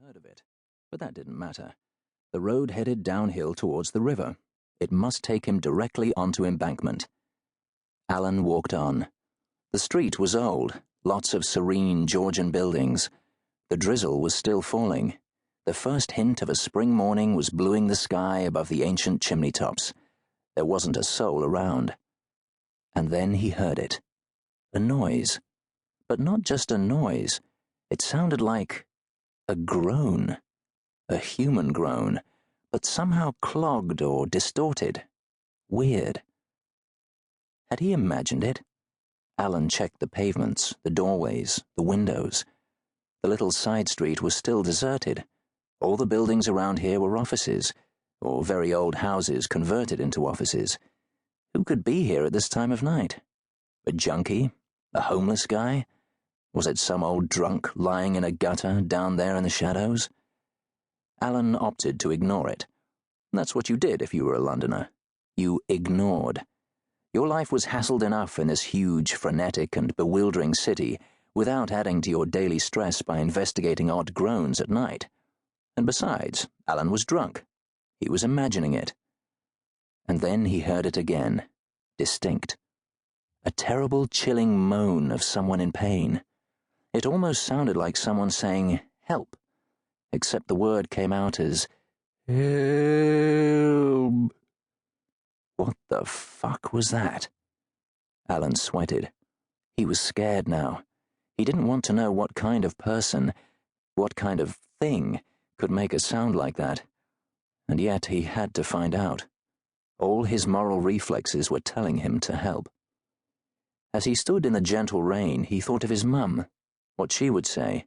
heard of it, but that didn't matter. The road headed downhill towards the river. It must take him directly onto embankment. Alan walked on. The street was old, lots of serene Georgian buildings. The drizzle was still falling. The first hint of a spring morning was bluing the sky above the ancient chimney tops. There wasn't a soul around. And then he heard it. A noise. But not just a noise. It sounded like a groan. A human groan, but somehow clogged or distorted. Weird. Had he imagined it? Alan checked the pavements, the doorways, the windows. The little side street was still deserted. All the buildings around here were offices, or very old houses converted into offices. Who could be here at this time of night? A junkie? A homeless guy? Was it some old drunk lying in a gutter down there in the shadows? Alan opted to ignore it. That's what you did if you were a Londoner. You ignored. Your life was hassled enough in this huge, frenetic, and bewildering city without adding to your daily stress by investigating odd groans at night. And besides, Alan was drunk. He was imagining it. And then he heard it again, distinct. A terrible, chilling moan of someone in pain. It almost sounded like someone saying, "Help," except the word came out as, "Help." What the fuck was that? Alan sweated. He was scared now. He didn't want to know what kind of person, what kind of thing, could make a sound like that. And yet he had to find out. All his moral reflexes were telling him to help. As he stood in the gentle rain, he thought of his mum, what she would say.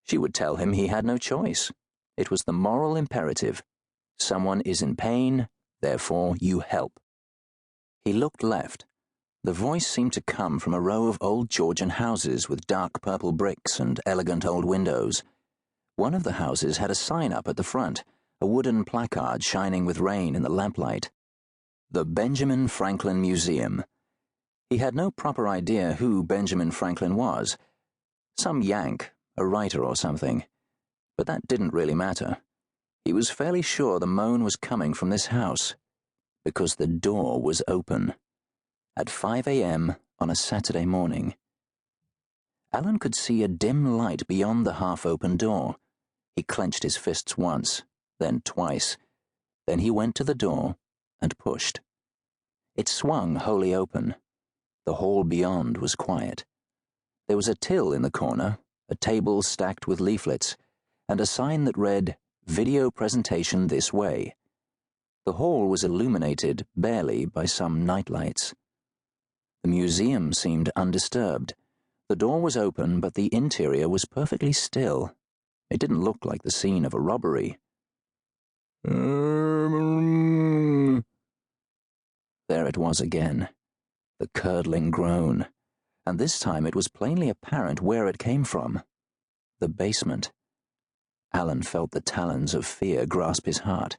She would tell him he had no choice. It was the moral imperative. Someone is in pain, therefore you help. He looked left. The voice seemed to come from a row of old Georgian houses with dark purple bricks and elegant old windows. One of the houses had a sign up at the front, a wooden placard shining with rain in the lamplight. The Benjamin Franklin Museum. He had no proper idea who Benjamin Franklin was. Some Yank, a writer or something. But that didn't really matter. He was fairly sure the moan was coming from this house, because the door was open. At 5 a.m. on a Saturday morning. Alan could see a dim light beyond the half-open door. He clenched his fists once, then twice. Then he went to the door and pushed. It swung wholly open. The hall beyond was quiet. There was a till in the corner, a table stacked with leaflets, and a sign that read, "Video presentation this way." The hall was illuminated barely by some nightlights. The museum seemed undisturbed. The door was open, but the interior was perfectly still. It didn't look like the scene of a robbery. There it was again, the curdling groan, and this time it was plainly apparent where it came from. The basement. Alan felt the talons of fear grasp his heart,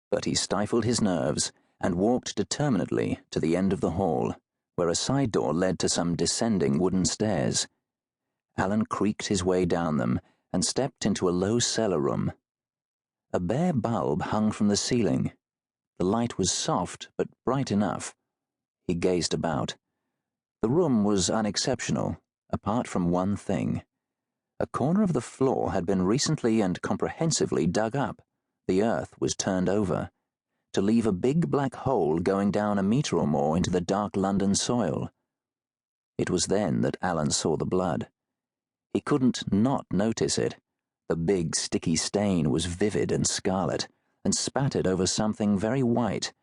but he stifled his nerves and walked determinedly to the end of the hall, where a side door led to some descending wooden stairs. Alan creaked his way down them and stepped into a low cellar room. A bare bulb hung from the ceiling. The light was soft but bright enough. He gazed about. The room was unexceptional, apart from one thing. A corner of the floor had been recently and comprehensively dug up. The earth was turned over, to leave a big black hole going down a meter or more into the dark London soil. It was then that Alan saw the blood. He couldn't not notice it. The big, sticky stain was vivid and scarlet, and spattered over something very white,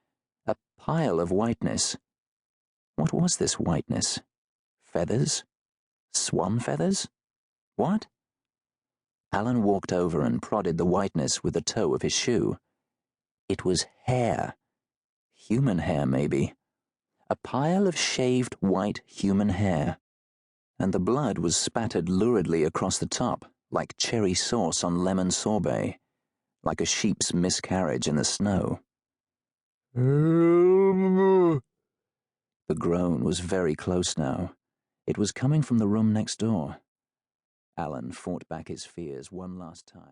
a pile of whiteness. What was this whiteness? Feathers? Swan feathers? What? Alan walked over and prodded the whiteness with the toe of his shoe. It was hair. Human hair, maybe. A pile of shaved white human hair. And the blood was spattered luridly across the top, like cherry sauce on lemon sorbet, like a sheep's miscarriage in the snow. The groan was very close now. It was coming from the room next door. Alan fought back his fears one last time.